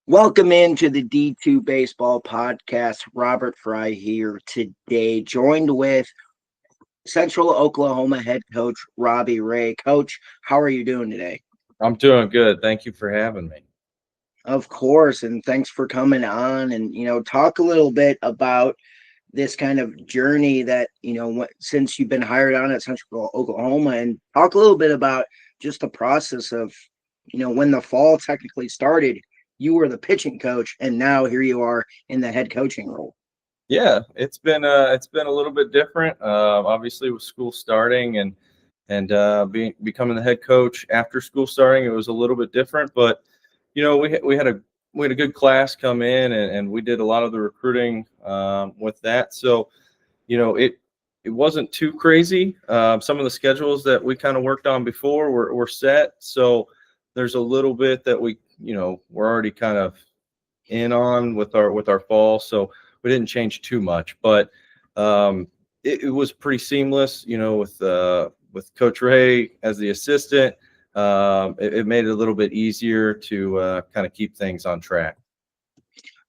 Welcome into the D2 Baseball Podcast. Robert Fry here today, joined with Central Oklahoma head coach Robbie Rea. Coach, how are you doing today? I'm doing good. Thank you for having me. Of course, and thanks for coming on and talk a little bit about this kind of journey that since you've been hired on at Central Oklahoma, and talk a little bit about just the process of when the fall technically started. You were the pitching coach, and now here you are in the head coaching role. Yeah, it's been a little bit different. Obviously, with school starting and becoming the head coach after school starting, it was a little bit different. But we had a good class come in, and we did a lot of the recruiting with that. So it wasn't too crazy. Some of the schedules that we kind of worked on before were set. So there's a little bit that we're already kind of in on with our fall. So we didn't change too much, but it was pretty seamless, with Coach Ray as the assistant. It made it a little bit easier to kind of keep things on track.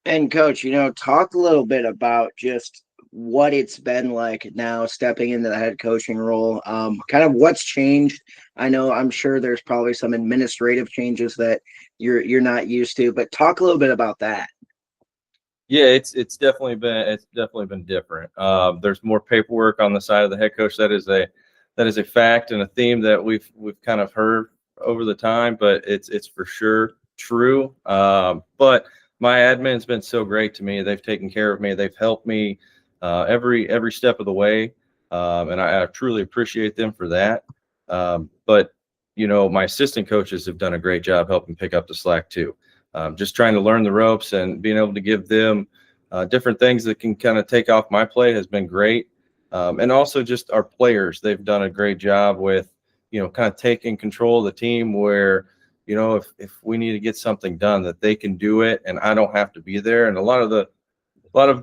And Coach, talk a little bit about just what it's been like now stepping into the head coaching role. Kind of what's changed. I'm sure there's probably some administrative changes that you're not used to, but talk a little bit about that. Yeah, it's definitely been different. There's more paperwork on the side of the head coach. That is a fact and a theme that we've kind of heard over the time, but it's for sure true. But my admin's been so great to me. They've taken care of me. They've helped me every step of the way, and I truly appreciate them for that. But my assistant coaches have done a great job helping pick up the slack too. Just trying to learn the ropes and being able to give them different things that can kind of take off my plate has been great. And also just our players, they've done a great job with, kind of taking control of the team where, if we need to get something done, that they can do it and I don't have to be there. And a lot of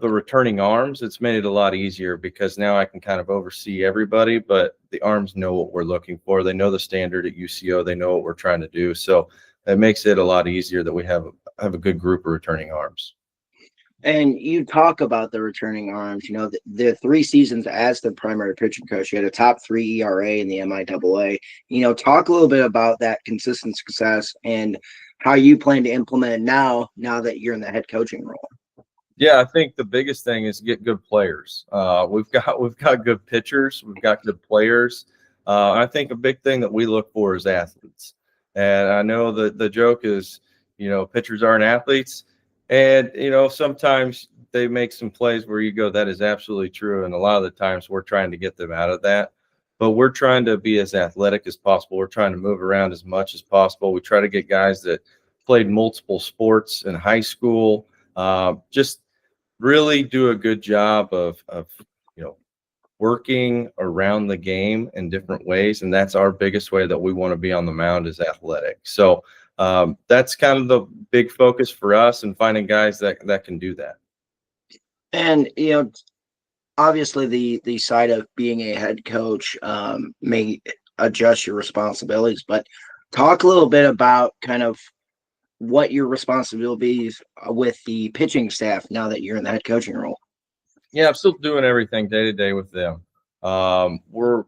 the returning arms, it's made it a lot easier because now I can kind of oversee everybody, but the arms know what we're looking for. They know the standard at UCO. They know what we're trying to do. So it makes it a lot easier that we have a good group of returning arms. And you talk about the returning arms, the 3 seasons as the primary pitching coach, you had a top 3 ERA in the MIAA. Talk a little bit about that consistent success and how you plan to implement it now that you're in the head coaching role. Yeah, I think the biggest thing is get good players. We've got good pitchers, we've got good players. I think a big thing that we look for is athletes. And I know that the joke is, pitchers aren't athletes. And, sometimes they make some plays where you go, that is absolutely true. And a lot of the times we're trying to get them out of that. But we're trying to be as athletic as possible. We're trying to move around as much as possible. We try to get guys that played multiple sports in high school. Just really do a good job of working around the game in different ways. And that's our biggest way that we want to be on the mound is athletic. So that's kind of the big focus for us and finding guys that can do that. And, obviously the side of being a head coach may adjust your responsibilities, but talk a little bit about kind of what your responsibilities with the pitching staff now that you're in the head coaching role. Yeah, I'm still doing everything day to day with them. We're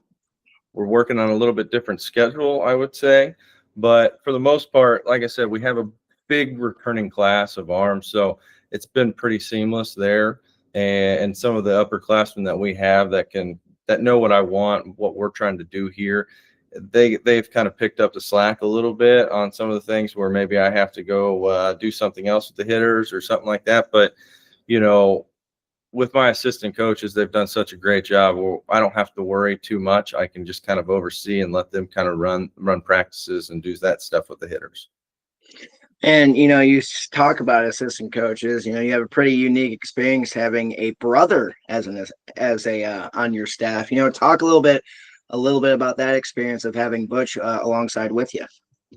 working on a little bit different schedule, I would say. But for the most part, like I said, we have a big returning class of arms. So it's been pretty seamless there. And some of the upperclassmen that we have that know what I want, what we're trying to do here, they've kind of picked up the slack a little bit on some of the things where maybe I have to go do something else with the hitters or something like that. But, with my assistant coaches, they've done such a great job. I don't have to worry too much. I can just kind of oversee and let them kind of run practices and do that stuff with the hitters. And, you talk about assistant coaches, you have a pretty unique experience having a brother as a on your staff. Talk a little bit about that experience of having Butch alongside with you.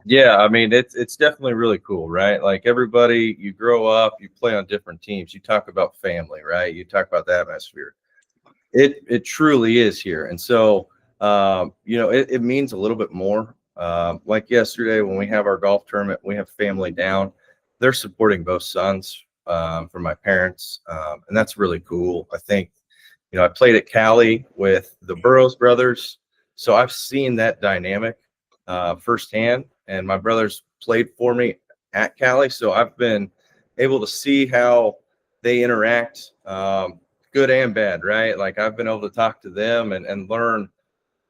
Yeah, I mean, it's definitely really cool, right? Like everybody, you grow up, you play on different teams. You talk about family, right? You talk about the atmosphere. It truly is here. And so, it means a little bit more. Like yesterday when we have our golf tournament, we have family down. they're supporting both sons from my parents, and that's really cool. I think, I played at Cali with the Burroughs brothers, so I've seen that dynamic firsthand, and my brothers played for me at Cali, so I've been able to see how they interact, good and bad, right? Like I've been able to talk to them and learn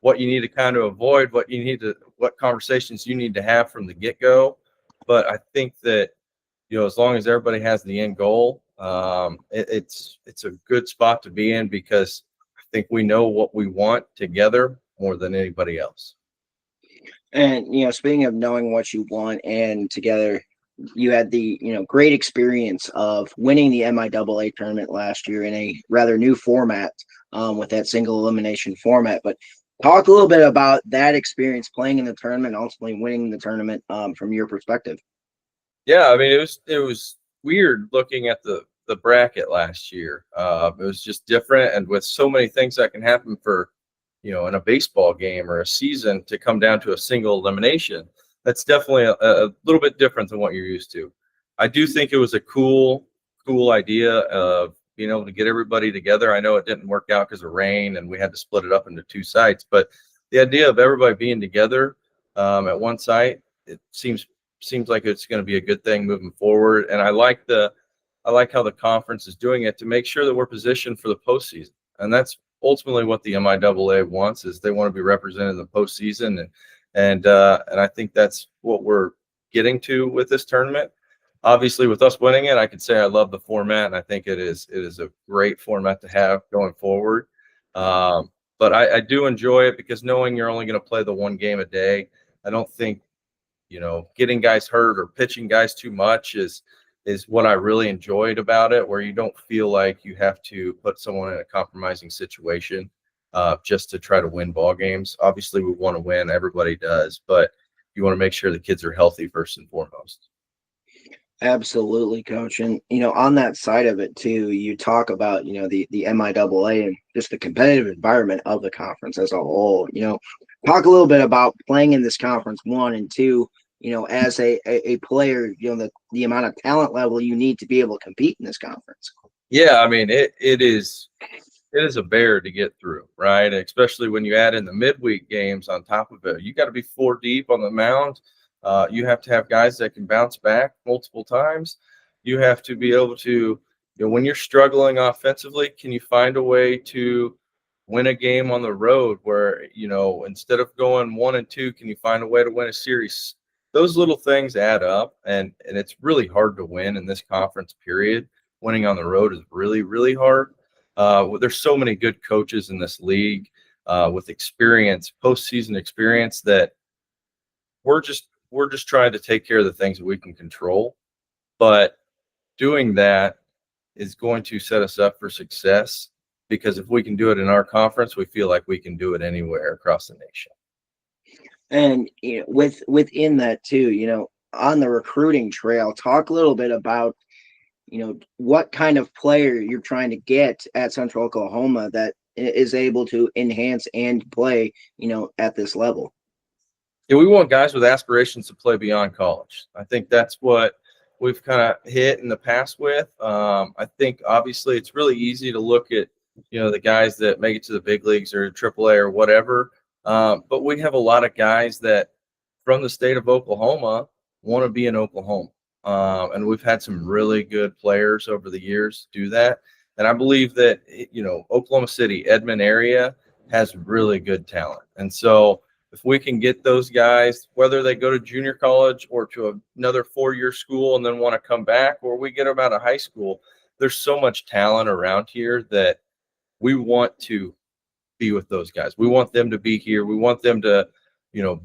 what you need to kind of avoid, what conversations you need to have from the get-go. But I think that, as long as everybody has the end goal, it's a good spot to be in, because I think we know what we want together more than anybody else. And speaking of knowing what you want and together, you had the great experience of winning the MIAA tournament last year in a rather new format, with that single elimination format. But talk a little bit about that experience playing in the tournament, ultimately winning the tournament, from your perspective. Yeah, I mean, it was weird looking at the bracket last year. It was just different, and with so many things that can happen for, in a baseball game or a season, to come down to a single elimination, that's definitely a little bit different than what you're used to. I do think it was a cool idea of being able to get everybody together. I know it didn't work out because of rain, and we had to split it up into two sites, but the idea of everybody being together at one site, it seems like it's going to be a good thing moving forward. And I like how the conference is doing it to make sure that we're positioned for the postseason. And that's ultimately what the MIAA wants, is they want to be represented in the postseason. And I think that's what we're getting to with this tournament. Obviously, with us winning it, I could say I love the format, and I think it is a great format to have going forward. But I do enjoy it, because knowing you're only going to play the one game a day, I don't think, getting guys hurt or pitching guys too much is what I really enjoyed about it, where you don't feel like you have to put someone in a compromising situation just to try to win ball games. Obviously, we want to win, everybody does, but you want to make sure the kids are healthy first and foremost. Absolutely, coach. And on that side of it too, you talk about the MIAA and just the competitive environment of the conference as a whole. Talk a little bit about playing in this conference, one, and two, as a player, the amount of talent level you need to be able to compete in this conference. Yeah, I mean, it is a bear to get through, right? Especially when you add in the midweek games on top of it. You got to be 4 deep on the mound. You have to have guys that can bounce back multiple times. You have to be able to, when you're struggling offensively, can you find a way to win a game on the road where, instead of going 1-2, can you find a way to win a series? Those little things add up, and it's really hard to win in this conference period. Winning on the road is really, really hard. There's so many good coaches in this league with experience, postseason experience, that we're just trying to take care of the things that we can control. But doing that is going to set us up for success, because if we can do it in our conference, we feel like we can do it anywhere across the nation. And within that too, on the recruiting trail, talk a little bit about what kind of player you're trying to get at Central Oklahoma that is able to enhance and play, at this level. Yeah, we want guys with aspirations to play beyond college. I think that's what we've kind of hit in the past with. I think obviously it's really easy to look at, the guys that make it to the big leagues or AAA or whatever. But we have a lot of guys that from the state of Oklahoma want to be in Oklahoma. And we've had some really good players over the years do that. And I believe that, Oklahoma City, Edmond area has really good talent. And so if we can get those guys, whether they go to junior college or to another 4-year school and then want to come back, or we get them out of high school, there's so much talent around here that we want to be with those guys. We want them to be here. We want them to,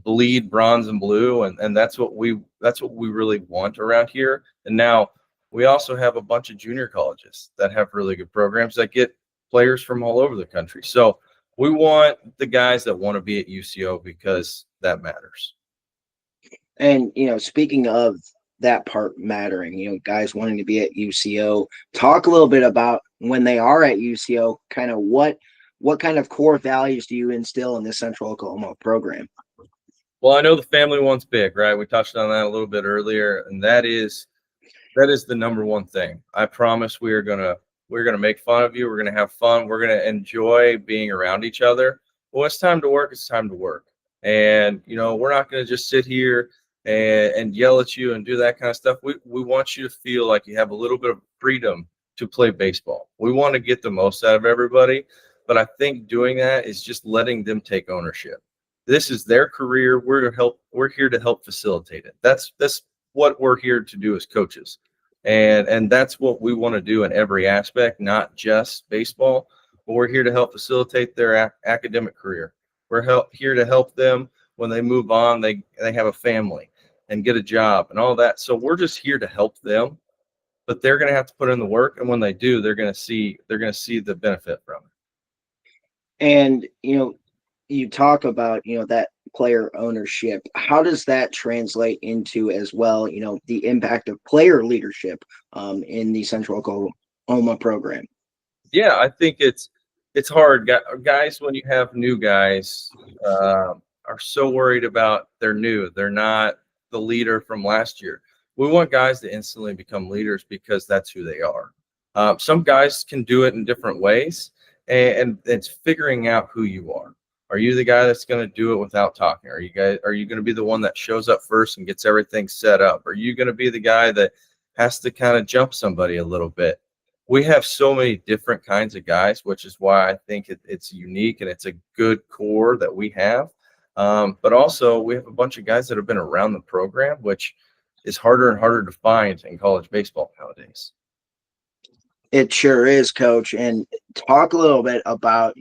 bleed bronze and blue. And that's what we really want around here. And now we also have a bunch of junior colleges that have really good programs that get players from all over the country. So we want the guys that want to be at UCO, because that matters. And, speaking of that part mattering, guys wanting to be at UCO, talk a little bit about when they are at UCO, kind of what kind of core values do you instill in this Central Oklahoma program? Well, I know the family one's big, right? We touched on that a little bit earlier, and that is That is the number one thing. I promise we're gonna make fun of you. We're gonna have fun. We're gonna enjoy being around each other. Well, it's time to work. It's time to work. And we're not gonna just sit here and yell at you and do that kind of stuff. We want you to feel like you have a little bit of freedom to play baseball. We want to get the most out of everybody, but I think doing that is just letting them take ownership. This is their career. We're here to help facilitate it. That's what we're here to do as coaches. And that's what we want to do in every aspect, not just baseball, but we're here to help facilitate their academic career. We're here to help them when they move on, they have a family and get a job and all that. So we're just here to help them, but they're going to have to put in the work. And when they do, they're going to see the benefit from it. And you talk about that player ownership. How does that translate into as well the impact of player leadership in the Central Oklahoma program? Yeah, I think it's hard, guys. When you have new guys, are so worried about they're new, they're not the leader from last year. We want guys to instantly become leaders because that's who they are. Some guys can do it in different ways, and it's figuring out who you are. Are you the guy that's going to do it without talking? Are you going to be the one that shows up first and gets everything set up? Are you going to be the guy that has to kind of jump somebody a little bit? We have so many different kinds of guys, which is why I think it's unique and it's a good core that we have. But also we have a bunch of guys that have been around the program, which is harder and harder to find in college baseball nowadays. It sure is, Coach. And talk a little bit about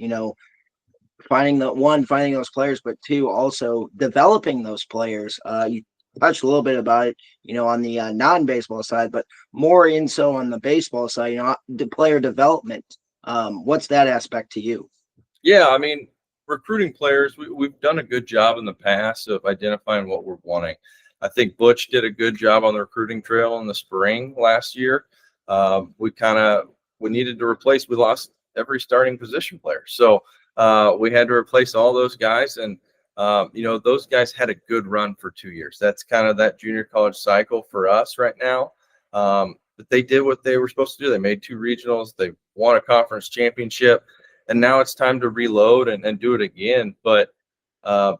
finding those players, but two, also developing those players. You touched a little bit about it, on the non-baseball side, but more in so on the baseball side, the player development. What's that aspect to you? Yeah, I mean, recruiting players, we've done a good job in the past of identifying what we're wanting. I think Butch did a good job on the recruiting trail in the spring last year. We needed to replace, we lost every starting position player. So we had to replace all those guys. And, those guys had a good run for 2 years. That's kind of that junior college cycle for us right now. But they did what they were supposed to do. They made 2 regionals. They won a conference championship. And now it's time to reload and do it again. But I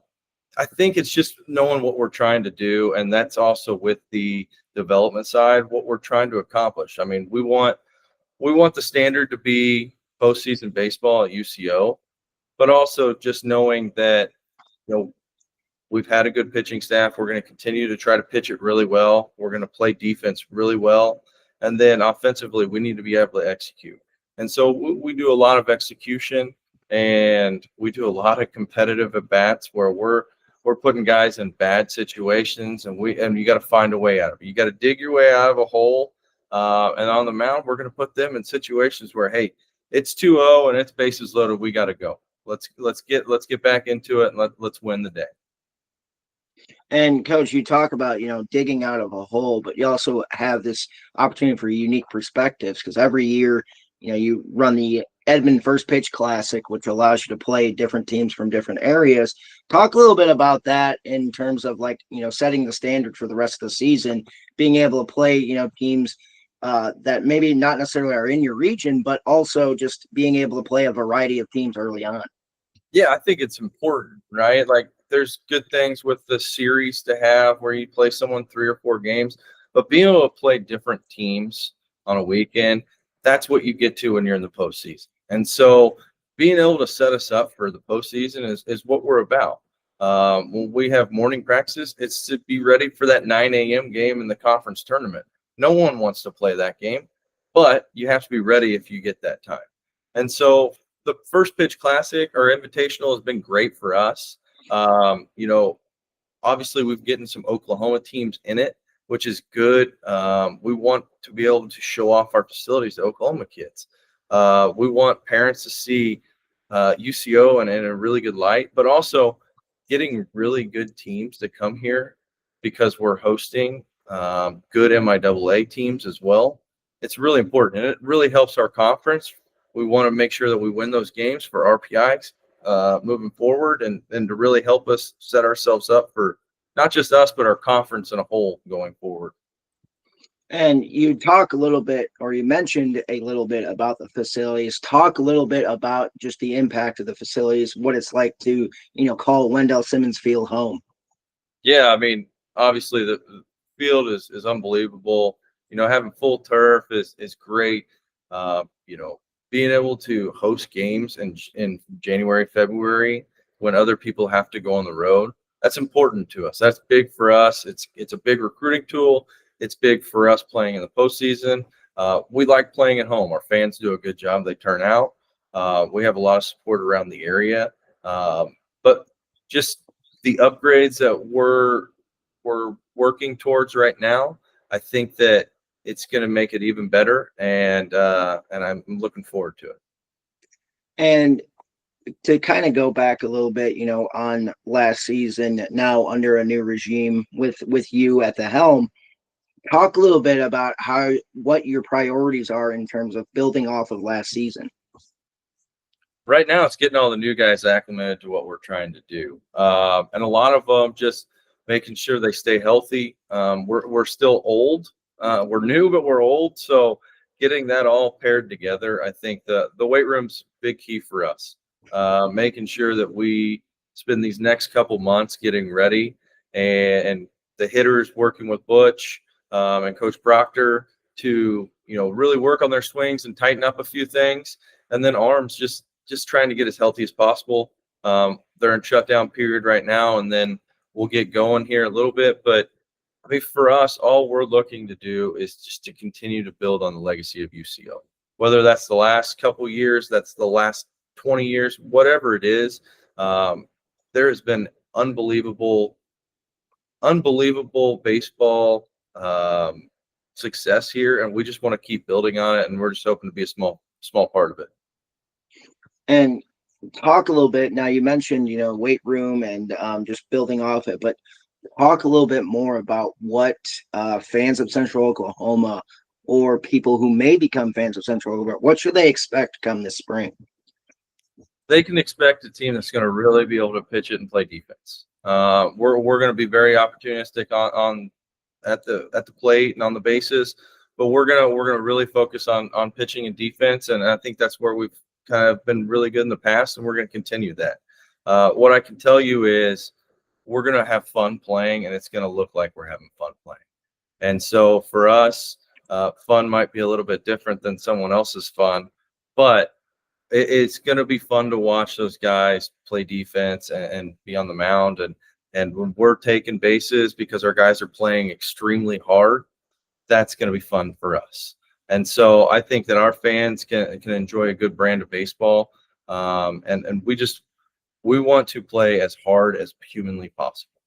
think it's just knowing what we're trying to do. And that's also with the development side, what we're trying to accomplish. I mean, we want the standard to be postseason baseball at UCO, but also just knowing that, we've had a good pitching staff. We're going to continue to try to pitch it really well. We're going to play defense really well. And then offensively, we need to be able to execute. And so we do a lot of execution, and we do a lot of competitive at-bats where we're putting guys in bad situations, and you got to find a way out of it. You got to dig your way out of a hole. And on the mound, we're going to put them in situations where, hey, it's 2-0 and it's bases loaded. We got to go. Let's get back into it, and let's win the day. And Coach, you talk about, digging out of a hole, but you also have this opportunity for unique perspectives because every year, you run the Edmond First Pitch Classic, which allows you to play different teams from different areas. Talk a little bit about that in terms of setting the standard for the rest of the season, being able to play, teams that maybe not necessarily are in your region, but also just being able to play a variety of teams early on. Yeah, I think it's important, right? Like there's good things with the series to have where you play someone 3 or 4 games, but being able to play different teams on a weekend, that's what you get to when you're in the postseason. And so being able to set us up for the postseason is what we're about. When we have morning practices, it's to be ready for that 9 a.m. game in the conference tournament. No one wants to play that game, but you have to be ready if you get that time. And so the First Pitch Classic or Invitational has been great for us. Obviously we've gotten some Oklahoma teams in it, which is good. We want to be able to show off our facilities to Oklahoma kids. We want parents to see UCO in a really good light, but also getting really good teams to come here because we're hosting good MIAA teams as well. It's really important, and it really helps our conference. We want to make sure that we win those games for RPIs moving forward and to really help us set ourselves up for not just us, but our conference in a whole going forward. And you talk a little bit, or you mentioned a little bit about the facilities. Talk a little bit about just the impact of the facilities, what it's like to, call Wendell Simmons Field home. Yeah, I mean, obviously the field is unbelievable. Having full turf is great. You know, being able to host games in January, February when other people have to go on the road, that's important to us. That's big for us. It's a big recruiting tool. It's big for us playing in the postseason. We like playing at home. Our fans do a good job. They turn out. We have a lot of support around the area. But just the upgrades that we're working towards right now, I think that it's going to make it even better, and I'm looking forward to it. And to kind of go back a little bit, on last season, now under a new regime with you at the helm, talk a little bit about what your priorities are in terms of building off of last season. Right now, it's getting all the new guys acclimated to what we're trying to do, and a lot of them just making sure they stay healthy. We're still old. We're new, but we're old. So getting that all paired together, I think the weight room's big key for us. Making sure that we spend these next couple months getting ready, and the hitters working with Butch and Coach Proctor to really work on their swings and tighten up a few things, and then arms just trying to get as healthy as possible. They're in shutdown period right now, and then we'll get going here a little bit. But I mean, for us, all we're looking to do is just to continue to build on the legacy of UCO. Whether that's the last couple years, that's the last 20 years, whatever it is, there has been unbelievable baseball success here, and we just want to keep building on it. And we're just hoping to be a small part of it. And talk a little bit now. You mentioned, weight room and just building off it, but talk a little bit more about what fans of Central Oklahoma or people who may become fans of Central Oklahoma, what should they expect come this spring? They can expect a team that's going to really be able to pitch it and play defense. We're going to be very opportunistic on at the plate and on the bases, but we're gonna really focus on pitching and defense, and I think that's where we've kind of been really good in the past, and we're going to continue that. What I can tell you is we're going to have fun playing, and it's going to look like we're having fun playing. And so for us, fun might be a little bit different than someone else's fun, but it's going to be fun to watch those guys play defense and be on the mound. And when we're taking bases because our guys are playing extremely hard, that's going to be fun for us. And so I think that our fans can enjoy a good brand of baseball. And we want to play as hard as humanly possible.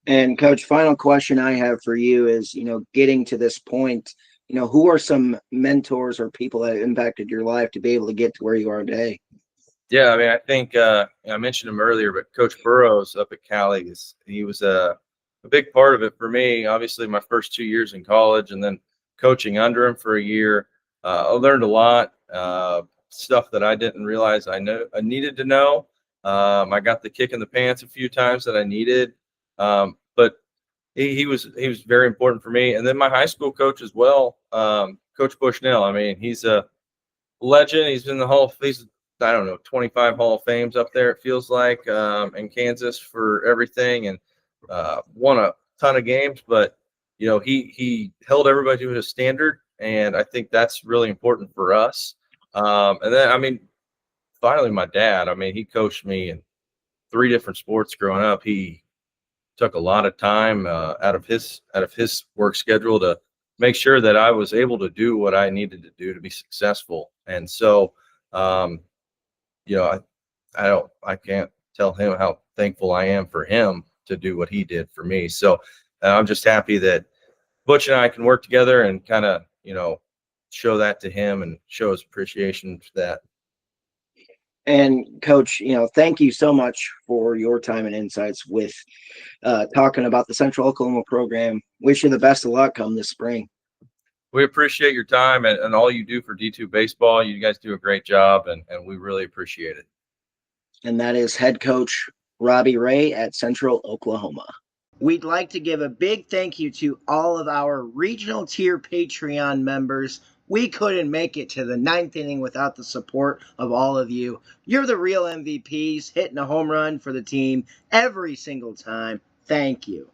And Coach, final question I have for you is, getting to this point, who are some mentors or people that impacted your life to be able to get to where you are today? Yeah, I mean, I think I mentioned him earlier, but Coach Burrows up at Cali he was a big part of it for me. Obviously, my first 2 years in college, and then coaching under him for a year. I learned a lot, stuff that I didn't realize I needed to know. I got the kick in the pants a few times that I needed, but he was very important for me. And then my high school coach as well, Coach Bushnell. I mean, he's a legend. He's in the he's I don't know 25 Hall of Fames up there. It feels like in Kansas for everything, and won a ton of games. But he held everybody to a standard, and I think that's really important for us. And then I mean, finally, my dad. I mean, he coached me in 3 different sports growing up. He took a lot of time out of his work schedule to make sure that I was able to do what I needed to do to be successful. And so, I can't tell him how thankful I am for him to do what he did for me. So I'm just happy that Butch and I can work together and kind of, show that to him and show his appreciation for that. And Coach, thank you so much for your time and insights with talking about the Central Oklahoma program. Wish you the best of luck come this spring. We appreciate your time and all you do for D2 baseball. You guys do a great job, and we really appreciate it. And that is head coach Robbie Rea at Central Oklahoma. We'd like to give a big thank you to all of our regional tier Patreon members. We couldn't make it to the ninth inning without the support of all of you. You're the real MVPs, hitting a home run for the team every single time. Thank you.